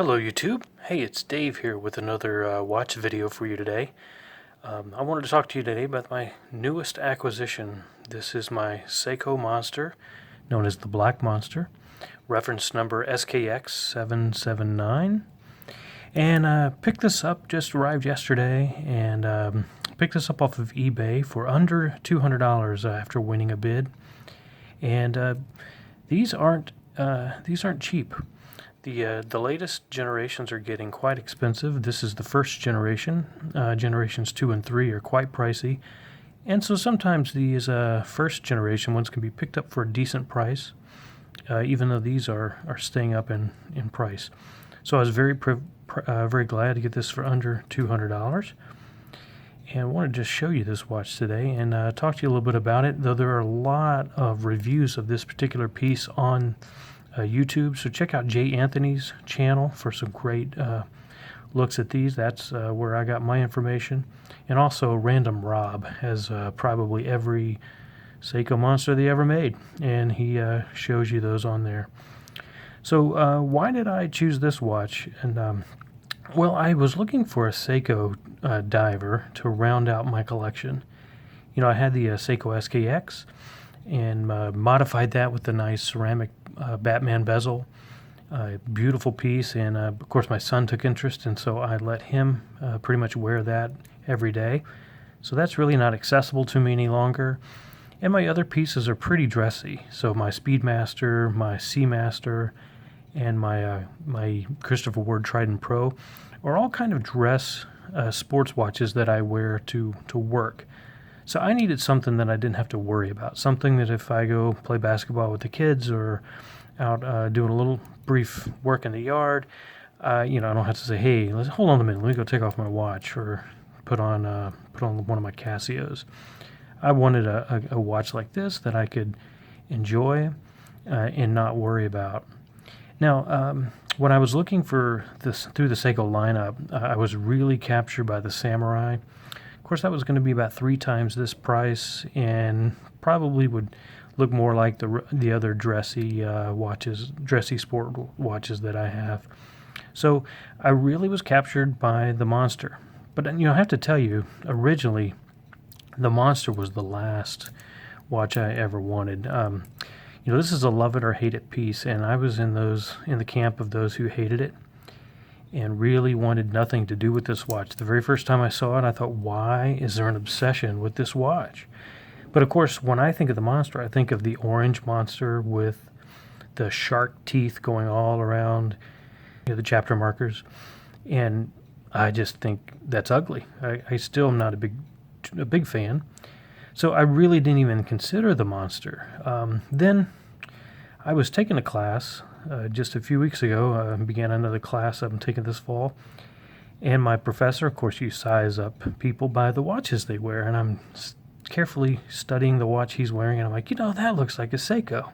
Hello YouTube. Hey, it's Dave here with another watch video for you today. I wanted to talk to you today about my newest acquisition. This is my Seiko Monster, known as the Black Monster, reference number SKX779. And picked this up, just arrived yesterday, and picked this up off of eBay for under $200 after winning a bid. And these aren't cheap. The latest generations are getting quite expensive. This is the first generation. Generations 2 and 3 are quite pricey. And so sometimes these first generation ones can be picked up for a decent price, even though these are staying up in price. So I was very glad to get this for under $200. And I wanted to just show you this watch today and talk to you a little bit about it, though there are a lot of reviews of this particular piece on YouTube, so check out Jay Anthony's channel for some great looks at these. That's where I got my information. And also Random Rob has probably every Seiko Monster they ever made, and he shows you those on there. So why did I choose this watch? And well, I was looking for a Seiko diver to round out my collection. You know, I had the Seiko SKX and modified that with the nice ceramic Batman bezel. Beautiful piece, and of course my son took interest, and so I let him pretty much wear that every day. So that's really not accessible to me any longer. And my other pieces are pretty dressy. So my Speedmaster, my Seamaster, and my Christopher Ward Trident Pro are all kind of dress sports watches that I wear to work. So I needed something that I didn't have to worry about. Something that if I go play basketball with the kids or out doing a little brief work in the yard, I don't have to say, hey, hold on a minute, let me go take off my watch or put on one of my Casios. I wanted a watch like this that I could enjoy and not worry about. Now, when I was looking for this through the Seiko lineup, I was really captured by the Samurai. Of course, that was going to be about 3 times this price, and probably would look more like the other dressy dressy sport watches that I have. So I really was captured by the Monster. But I have to tell you, originally, the Monster was the last watch I ever wanted. This is a love it or hate it piece, and I was in the camp of those who hated it and really wanted nothing to do with this watch. The very first time I saw it, I thought, why is there an obsession with this watch? But of course, when I think of the Monster, I think of the orange Monster with the shark teeth going all around the chapter markers. And I just think that's ugly. I still am not a big fan. So I really didn't even consider the Monster. Then I was taking a class just a few weeks ago. I began another class I'm taking this fall. And my professor, of course, you size up people by the watches they wear. And I'm carefully studying the watch he's wearing. And I'm like, that looks like a Seiko.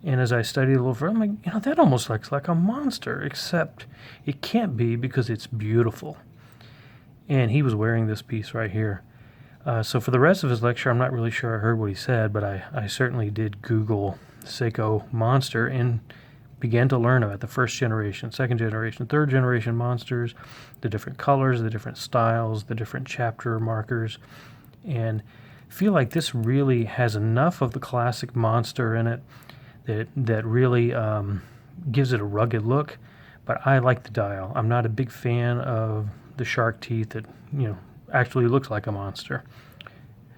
And as I studied a little further, I'm like, that almost looks like a Monster, except it can't be because it's beautiful. And he was wearing this piece right here. So for the rest of his lecture, I'm not really sure I heard what he said, but I certainly did Google Seiko Monster and began to learn about the first generation, second generation, third generation Monsters, the different colors, the different styles, the different chapter markers, and feel like this really has enough of the classic Monster in it that really gives it a rugged look. But I like the dial. I'm not a big fan of the shark teeth that actually looks like a Monster.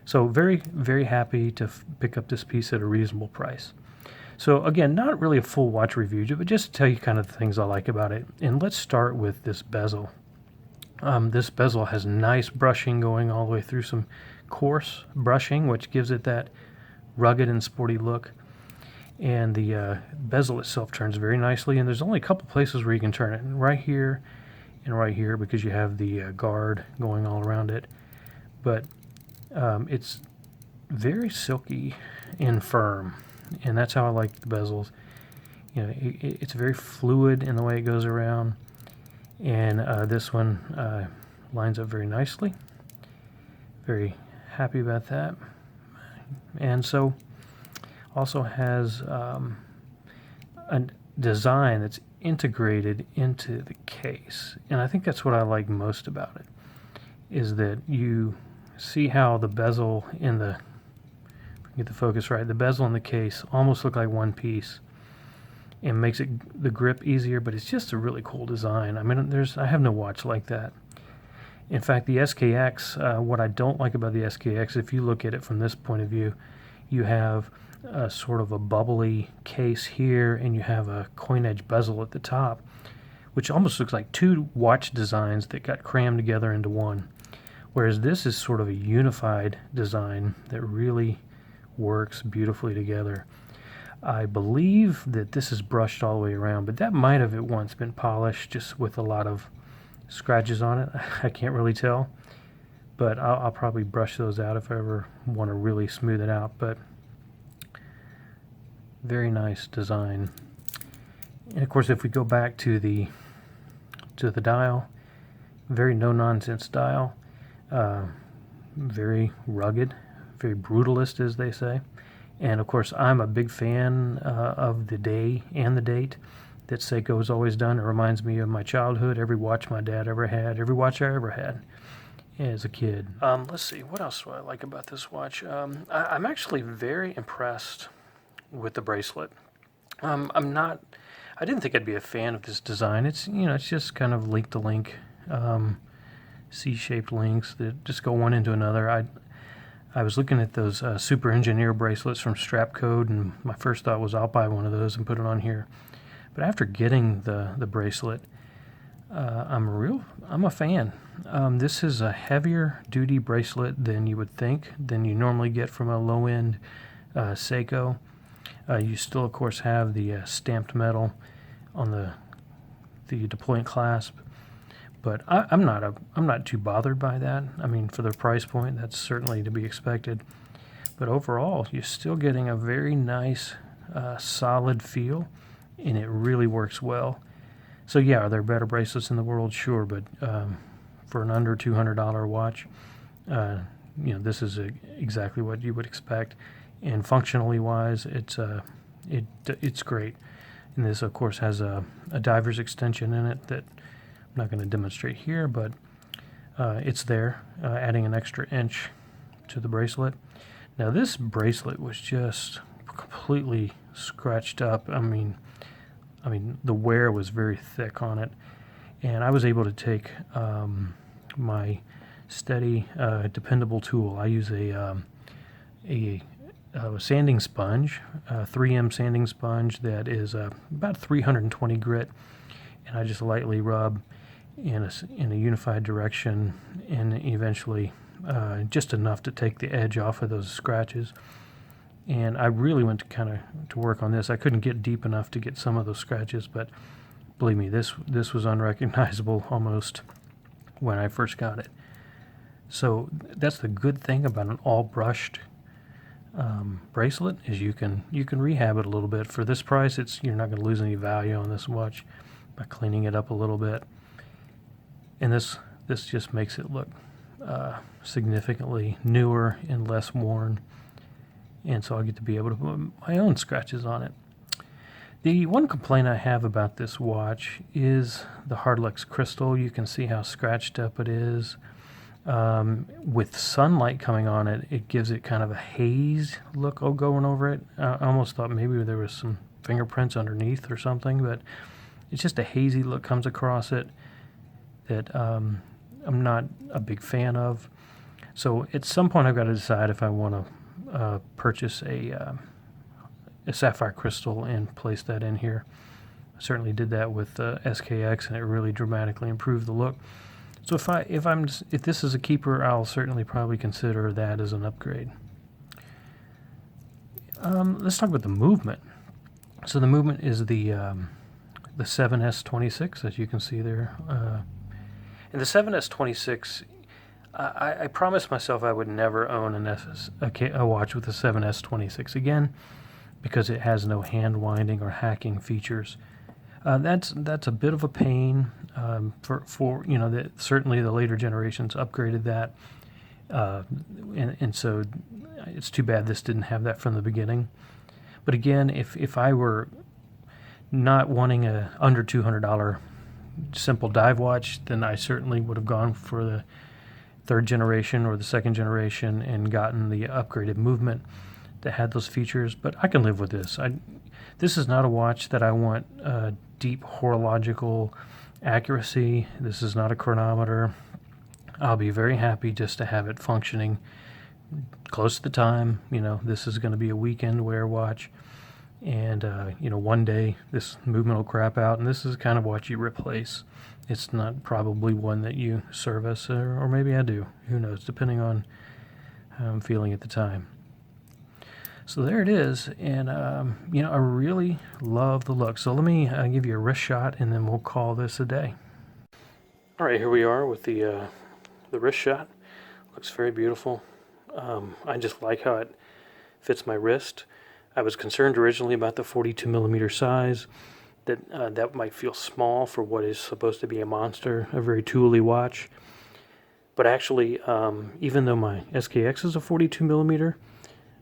So very, very happy to pick up this piece at a reasonable price. So again, not really a full watch review, but just to tell you kind of the things I like about it. And let's start with this bezel. This bezel has nice brushing going all the way through, some coarse brushing, which gives it that rugged and sporty look. And the bezel itself turns very nicely, and there's only a couple places where you can turn it, right here and right here, because you have the guard going all around it. But it's very silky and firm, and that's how I like the bezels. It's very fluid in the way it goes around, and this one lines up very nicely. Very happy about that. And so also has a design that's integrated into the case. And I think that's what I like most about it, is that you see how the bezel in the, get the focus right, the bezel in the case almost look like one piece and makes it the grip easier, but it's just a really cool design. I mean, I have no watch like that. In fact, the SKX, what I don't like about the SKX, if you look at it from this point of view, you have sort of a bubbly case here, and you have a coin edge bezel at the top, which almost looks like two watch designs that got crammed together into one. Whereas this is sort of a unified design that really works beautifully together. I believe that this is brushed all the way around, but that might have at once been polished just with a lot of scratches on it. I can't really tell, but I'll probably brush those out if I ever want to really smooth it out. But very nice design. And of course, if we go back to the dial, very no-nonsense dial, very rugged, very brutalist, as they say. And of course, I'm a big fan of the day and the date that Seiko has always done. It reminds me of my childhood, every watch my dad ever had, every watch I ever had as a kid. Let's see, what else do I like about this watch? I'm actually very impressed with the bracelet. I didn't think I'd be a fan of this design. It's, it's just kind of link-to-link, C-shaped links that just go one into another. I was looking at those Super Engineer bracelets from Strap Code, and my first thought was I'll buy one of those and put it on here. But after getting the bracelet, I'm a fan. This is a heavier duty bracelet than you would think, than you normally get from a low-end Seiko. You still, of course, have the stamped metal on the deployant clasp, but I'm not too bothered by that. I mean, for the price point, that's certainly to be expected. But overall, you're still getting a very nice, solid feel, and it really works well. So yeah, are there better bracelets in the world? Sure, but for an under $200 watch, this is exactly what you would expect. And functionally wise, it's great. And this, of course, has a diver's extension in it that I'm not going to demonstrate here, but it's there, adding an extra inch to the bracelet. Now, this bracelet was just completely scratched up. I mean, the wear was very thick on it, and I was able to take my steady, dependable tool. I use a sanding sponge, a 3M sanding sponge that is about 320 grit, and I just lightly rub in a unified direction, and eventually just enough to take the edge off of those scratches. And I really went to work on this. I couldn't get deep enough to get some of those scratches, but believe me, this was unrecognizable almost when I first got it. So that's the good thing about an all brushed bracelet, is you can rehab it a little bit. For this price, you're not going to lose any value on this watch by cleaning it up a little bit. And this just makes it look significantly newer and less worn. And so I get to be able to put my own scratches on it. The one complaint I have about this watch is the Hardlux crystal. You can see how scratched up it is. With sunlight coming on it, it gives it kind of a haze look going over it. I almost thought maybe there was some fingerprints underneath or something, but it's just a hazy look comes across it that I'm not a big fan of. So at some point I've got to decide if I want to purchase a sapphire crystal and place that in here. I certainly did that with SKX, and it really dramatically improved the look. So if this is a keeper, I'll certainly probably consider that as an upgrade. Let's talk about the movement. So the movement is the 7S26, as you can see there. And the 7S26, I promised myself I would never own a watch with a 7S26 again, because it has no hand winding or hacking features. That's a bit of a pain. Certainly the later generations upgraded that, and so it's too bad this didn't have that from the beginning. But again, if I were not wanting a under $200 simple dive watch, then I certainly would have gone for the third generation or the second generation and gotten the upgraded movement that had those features. But I can live with this. This is not a watch that I want deep horological accuracy. This is not a chronometer. I'll be very happy just to have it functioning close to the time. This is going to be a weekend wear watch, and one day this movement will crap out, and this is kind of what you replace. It's not probably one that you service, or maybe I do. Who knows, depending on how I'm feeling at the time. So there it is, and I really love the look. So let me give you a wrist shot, and then we'll call this a day. All right, here we are with the wrist shot. Looks very beautiful. I just like how it fits my wrist. I was concerned originally about the 42 millimeter size, that might feel small for what is supposed to be a monster, a very tooly watch. But actually, even though my SKX is a 42 millimeter,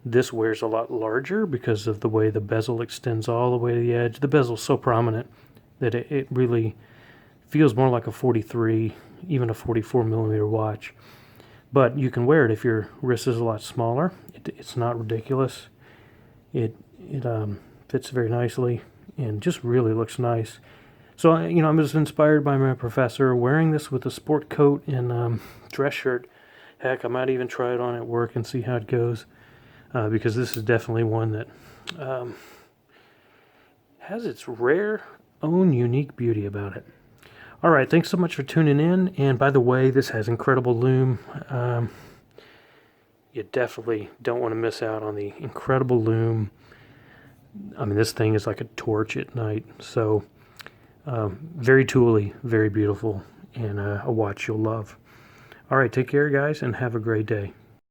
this wears a lot larger because of the way the bezel extends all the way to the edge. The bezel's so prominent that it really feels more like a 43, even a 44 millimeter watch. But you can wear it if your wrist is a lot smaller. It's not ridiculous. It fits very nicely and just really looks nice. So I'm just inspired by my professor wearing this with a sport coat and dress shirt. Heck, I might even try it on at work and see how it goes, because this is definitely one that has its rare own unique beauty about it. All right, thanks so much for tuning in. And by the way, this has incredible lume. You definitely don't want to miss out on the incredible lume. I mean, this thing is like a torch at night. So very tooly, very beautiful, and a watch you'll love. All right, take care, guys, and have a great day.